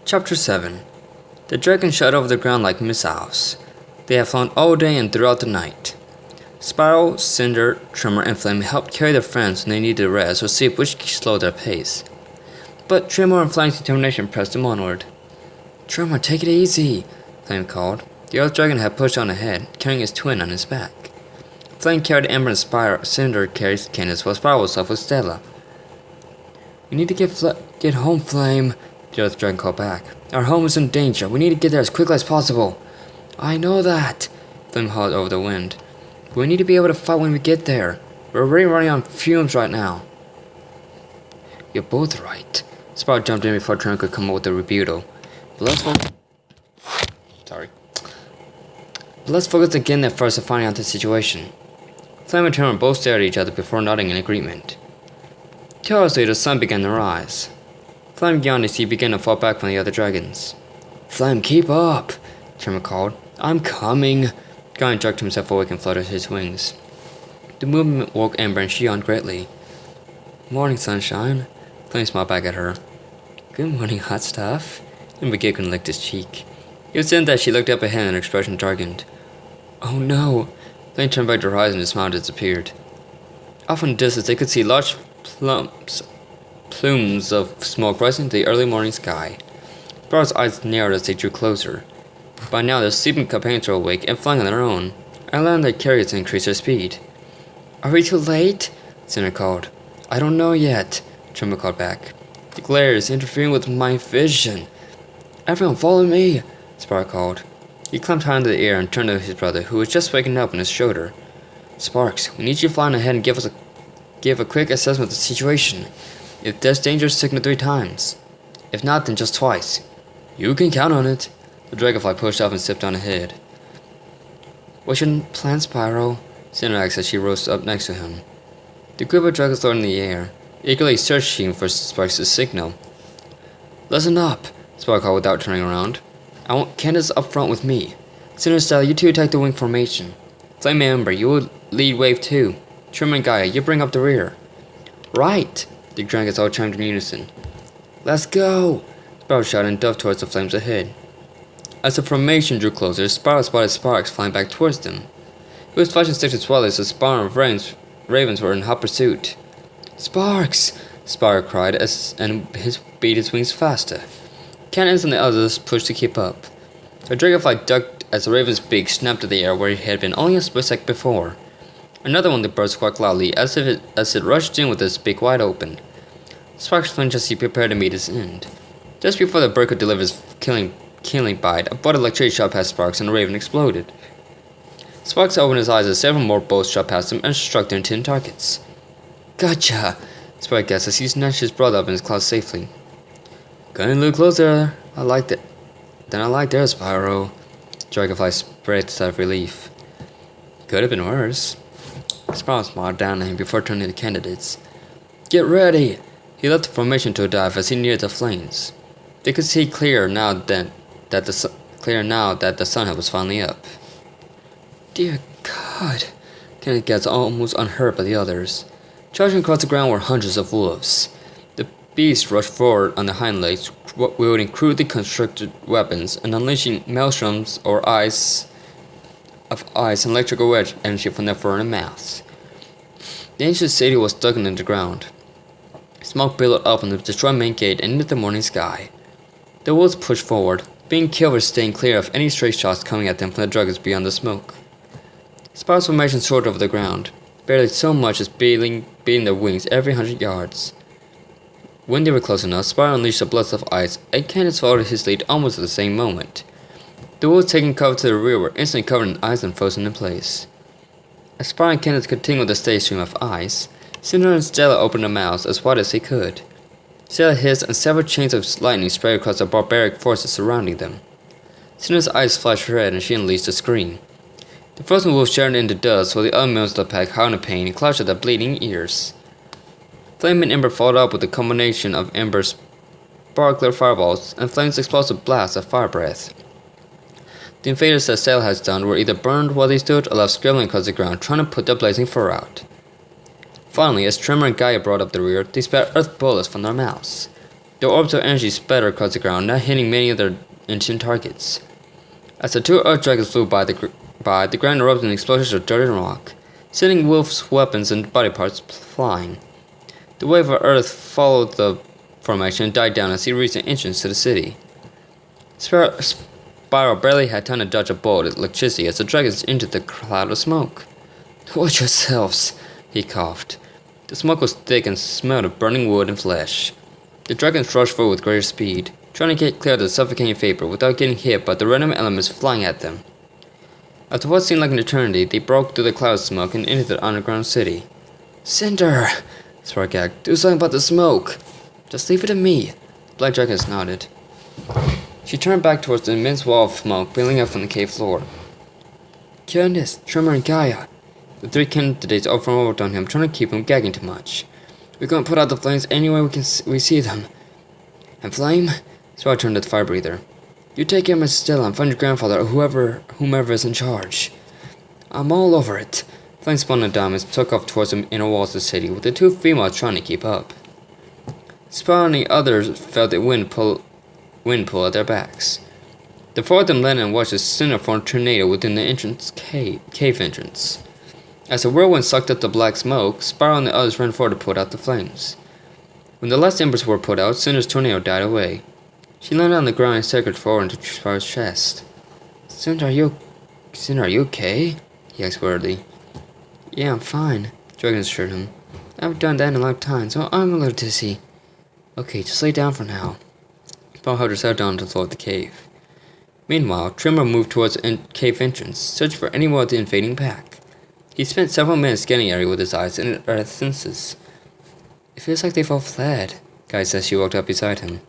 Chapter 7. The dragon shot over the ground like missiles. They have flown all day and throughout the night. Spyro, Cinder, Tremor, and Flame helped carry their friends when they needed rest or sleep, which slowed their pace. But Tremor and Flame's determination pressed them onward. "Tremor, take it easy," Flame called. The other dragon had pushed on ahead, carrying his twin on his back. Flame carried Ember and Spyro. Cinder carried Candace, while Spyro was left with Stella. "We need to get home, Flame," the other dragon called back. "Our home is in danger. We need to get there as quickly as possible." "I know that," Flame hollered over the wind. "But we need to be able to fight when we get there. We're already running on fumes right now." "You're both right." Spyro jumped in before Tremor could come up with a rebuttal. But let's focus again at first on finding out the situation. Flame and Tremor both stared at each other before nodding in agreement. 2 hours later, the sun began to rise. Flame yawned as he began to fall back from the other dragons. "Flame, keep up," Tremor called. "I'm coming." Guy jerked himself awake and fluttered his wings. The movement woke Ember and she yawned greatly. "Morning, sunshine." Flame smiled back at her. "Good morning, hot stuff." Ember giggled and licked his cheek. It was then that she looked up ahead and her expression darkened. "Oh no!" Flame turned back to her eyes and the smile disappeared. Off in the distance, they could see large plumes of smoke rising to the early morning sky. Spyro's eyes narrowed as they drew closer. By now, their sleeping companions were awake and flying on their own, and allowing their carriers to increase their speed. "Are we too late?" Cinder called. "I don't know yet," Tremor called back. "The glare is interfering with my vision." "Everyone follow me," Spyro called. He climbed high into the air and turned to his brother, who was just waking up on his shoulder. "Sparks, we need you flying ahead and give a quick assessment of the situation. If there's danger, signal 3 times. If not, then just twice. You can count on it." The dragonfly pushed off and stepped on ahead. "What's your plan, Spyro?" Cinder asked as she rose up next to him. The group of dragons soared in the air, eagerly searching for Sparks to signal. "Listen up," Spyro called without turning around. "I want Candace up front with me. Cinder, Stella, you two attack the wing formation. Flame and Ember, you will lead wave 2. Tremor and Gaia, you bring up the rear." "Right!" The dragons all chimed in unison. "Let's go!" Spyro shouted and dove towards the flames ahead. As the formation drew closer, Spyro spotted Sparks flying back towards them. He was flashing sticks as well as a spawn of ravens were in hot pursuit. "Sparks!" Spyro cried and beat his wings faster. Cannons and the others pushed to keep up. The dragonfly ducked as the raven's beak snapped at the air where it had been only a split second before. Another one of the birds squawked loudly as it rushed in with its beak wide open. Sparks flinched as he prepared to meet his end. Just before the bird could deliver his killing bite, a bolt of electricity shot past Sparks and the raven exploded. Sparks opened his eyes as several more bolts shot past him and struck their intended targets. "Gotcha!" Sparks gasped as he snatched his brother up in his claws safely. "Getting a little closer. I like that. Then I like there, Spyro." Dragonfly spread a sigh of relief. "Could have been worse." Spyro smiled down at him before turning to the candidates. "Get ready!" He left the formation to a dive as he neared the flames. They could see clear now that the sun was finally up. "Dear God!" Kenneth gasped, almost unheard by the others. Charging across the ground were hundreds of wolves. The beasts rushed forward on their hind legs, wielding crudely constructed weapons and unleashing maelstroms or ice and electrical wedge energy from their fur and mouths. The ancient city was dug into the ground. Smoke billowed up from the destroyed main gate and into the morning sky. The wolves pushed forward, being killed or staying clear of any stray shots coming at them from the dragons beyond the smoke. Spyro's formation soared over the ground, barely so much as beating their wings every 100 yards. When they were close enough, Spyro unleashed a blast of ice, and Candace followed his lead almost at the same moment. The wolves taking cover to the rear were instantly covered in ice and frozen in place. As Spyro and Candace continued the steady stream of ice, Cinder and Stella opened their mouths as wide as they could. Stella hissed and several chains of lightning spread across the barbaric forces surrounding them. Cinder's eyes flashed red and she unleashed a scream. The frozen wolves shattered into dust while the other members of the pack howled in pain and clutched at their bleeding ears. Flame and Ember followed up with a combination of Ember's sparkler fireballs and Flame's explosive blasts of fire breath. The invaders that Stella had stunned were either burned while they stood or left scrambling across the ground trying to put their blazing fur out. Finally, as Tremor and Gaia brought up the rear, they spat earth bullets from their mouths. The orbs of energy splattered across the ground, not hitting many of their ancient targets. As the two Earth Dragons flew by, the ground erupted in explosions of dirt and rock, sending Wolf's weapons and body parts flying. The wave of Earth followed the formation and died down as he reached the entrance to the city. Spyro barely had time to dodge a bolt of electricity as the dragons entered the cloud of smoke. "Watch yourselves," he coughed. The smoke was thick and smelled of burning wood and flesh. The dragons rushed forward with greater speed, trying to get clear of the suffocating vapor without getting hit by the random elements flying at them. After what seemed like an eternity, they broke through the cloud of smoke and entered the underground city. "Cinder!" Spyro gagged. "Do something about the smoke!" "Just leave it to me." The Black Dragon nodded. She turned back towards the immense wall of smoke billowing up from the cave floor. "Candace, Tremor, and Gaia." The three candidates overwhelmed on him, trying to keep him gagging too much. "We're going to put out the flames any way we see them." "And Flame?" Spyro turned to the fire breather. "You take care of Miss Stella and find your grandfather or whomever is in charge." "I'm all over it." Flame spun a dime and took off towards the inner walls of the city, with the two females trying to keep up. Spyro and the others felt the wind pull at their backs. The four of them landed and watched a cinder form tornado within the cave entrance. As the whirlwind sucked up the black smoke, Spyro and the others ran forward to put out the flames. When the last embers were put out, Cinder's tornado died away. She landed on the ground and staggered forward into Spyro's chest. Cinder, are you okay?" he asked worriedly. "Yeah, I'm fine," Dragon assured him. "I haven't done that in a long time, so I'm a little dizzy." "Okay, just lay down for now." Spyro held herself down to the floor of the cave. Meanwhile, Tremor moved towards the cave entrance, searching for anyone of the invading pack. He spent several minutes scanning the area with his eyes and Earth's senses. "It feels like they've all fled," Gaia said as she walked up beside him.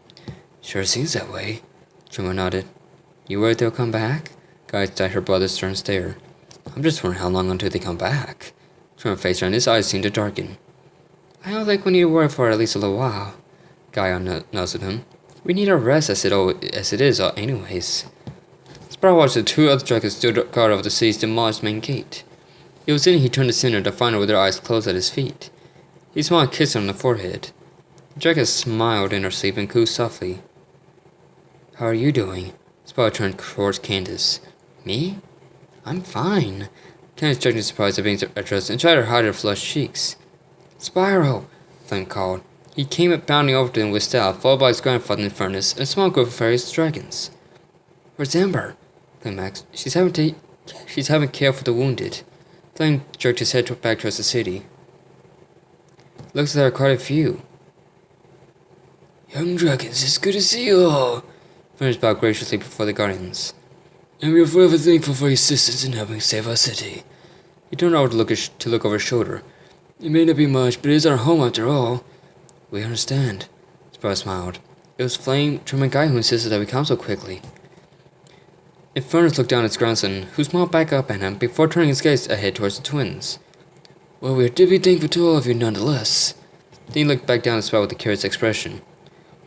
"Sure seems that way," Tremor nodded. "You worried they'll come back?" Gaia eyed her brother's stern stare. "I'm just wondering how long until they come back." Tremor faced her and his eyes seemed to darken. "I don't think we need to worry for at least a little while," Gaia nuzzled him. "We need our rest as it is anyways." Spyro watched the two other dragons stood guard over the city's demolished main gate. It was then he turned to Cinder to find her with her eyes closed at his feet. He smiled and kissed her on the forehead. The dragon smiled in her sleep and cooed softly. "How are you doing?" Spyro turned towards Candace. "Me? I'm fine." Candace checked in surprise at being addressed and tried to hide her flushed cheeks. "Spyro!" Flame called. He came bounding over to them with style, followed by his grandfather in the furnace and a small group of various dragons. "Where's Amber?" Flame asked. She's having care for the wounded." Flame jerked his head back towards the city. "Looks like there are quite a few." "Young dragons, it's good to see you all." Furnace bowed graciously before the guardians. "And we are forever thankful for your assistance in helping save our city." He turned over to look over his shoulder. "It may not be much, but it is our home after all." "We understand." Spyro smiled. It was Flame, Tremor, and Gaia who insisted that we come so quickly. Infernus looked down at his grandson, who smiled back up at him before turning his gaze ahead towards the twins. "Well, we are deeply thankful to all of you nonetheless." Then he looked back down at Spyro with a curious expression.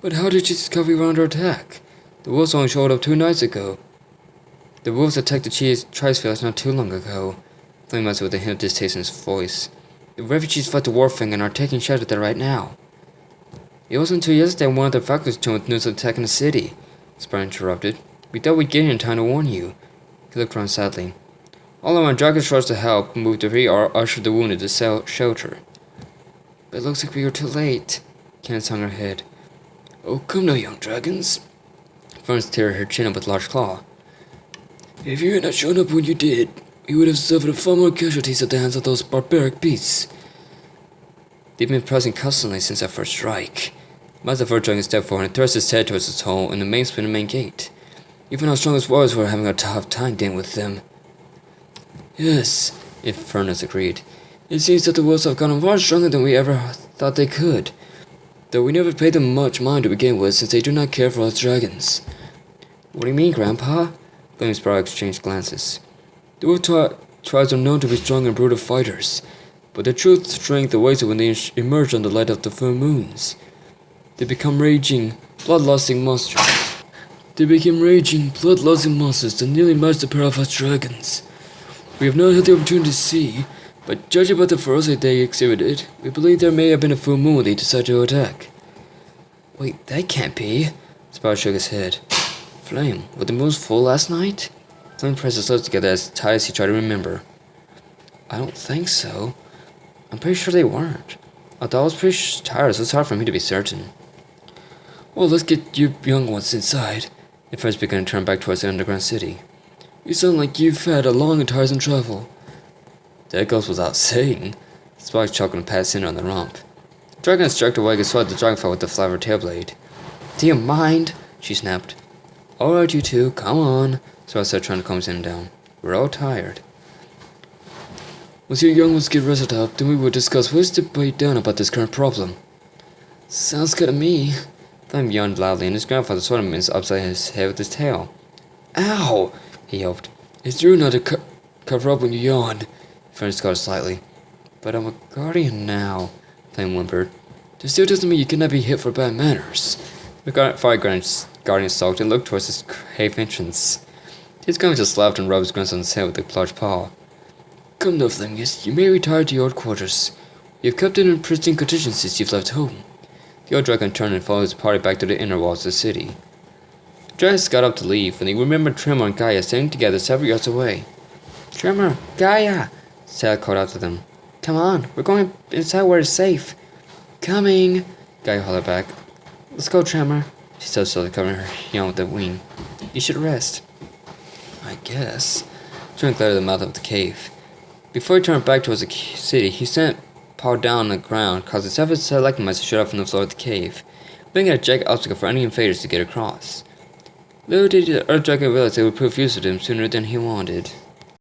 "But how did you discover we were under attack? The wolves only showed up 2 nights ago." "The wolves attacked the Trice village not too long ago," Flame answered with a hint of distaste in his voice. "The refugees fled to Warfang and are taking shelter there right now." "It wasn't until yesterday one of the Falcons returned with news of attacking the city," Spyro interrupted. "We thought we'd get here in time to warn you." He looked around sadly. All of my dragons rushed to help move debris or usher the wounded to shelter. "But it looks like we were too late." Candace hung her head. "Oh, come now, young dragons." Furnace teared her chin up with a large claw. "If you had not shown up when you did, we would have suffered far more casualties at the hands of those barbaric beasts. They've been pressing constantly since our first strike." Master Dragon stepped forward and thrust his head towards its hole in the main gate. "Even our strongest warriors were having a tough time dealing with them." "Yes," Infernus agreed. "It seems that the wolves have gotten far stronger than we ever thought they could. Though we never paid them much mind to begin with, since they do not care for us dragons." "What do you mean, Grandpa?" Flame and Spyro exchanged glances. "The wolf tribes are known to be strong and brutal fighters, but their true strength awaits when they emerge on the light of the full moons. They become raging, bloodlusting monsters. that nearly match the power of us dragons. We have not had the opportunity to see, but judging by the ferocity they exhibited, we believe there may have been a full moon when they decided to attack." Wait, that can't be. Spyro shook his head. Flame, were the moons full last night? Flame pressed his lips together as tight as he tried to remember. I don't think so. I'm pretty sure they weren't. Although I was pretty tired, so it's hard for me to be certain. Well, let's get you young ones inside. The friends began to turn back towards the underground city. You sound like you've had a long and tiresome travel. That goes without saying. Spike chuckled and patted Cinder on the rump. The dragon instructor wagged his sword at the dragonfly with the flat of her tail blade. Do you mind? She snapped. Alright, you two, come on. So I said, trying to calm Cinder down. We're all tired. Once you young ones get rested up, then we will discuss ways to break down about this current problem. Sounds good to me. Flame yawned loudly, and his grandfather sort of minced upside his head with his tail. Ow! He yelped. It's true not to cover up when you yawn. Fern scolded slightly. But I'm a guardian now, Flame whimpered. This still doesn't mean you cannot be hit for bad manners. The fire guardian sulked and looked towards his cave entrance. His guardian just laughed and rubbed his grandson's head with a large paw. Come now, Flamingus, you may retire to your old quarters. You've kept it in pristine condition since you've left home. The old dragon turned and followed his party back to the inner walls of the city. The dragons got up to leave when they remembered Tremor and Gaia standing together several yards away. Tremor, Gaia! Sad called out to them. Come on, we're going inside where it's safe. Coming! Gaia hollered back. Let's go, Tremor, she said, slowly covering her yawn with a wing. You should rest. I guess. Tremor glared at the mouth of the cave. Before he turned back towards the city, he sent paw down on the ground, causing several selected mice to shoot up from the floor of the cave, making a jagged obstacle for any invaders to get across. Little did the Earth Dragon realize they would prove useful to him sooner than he wanted.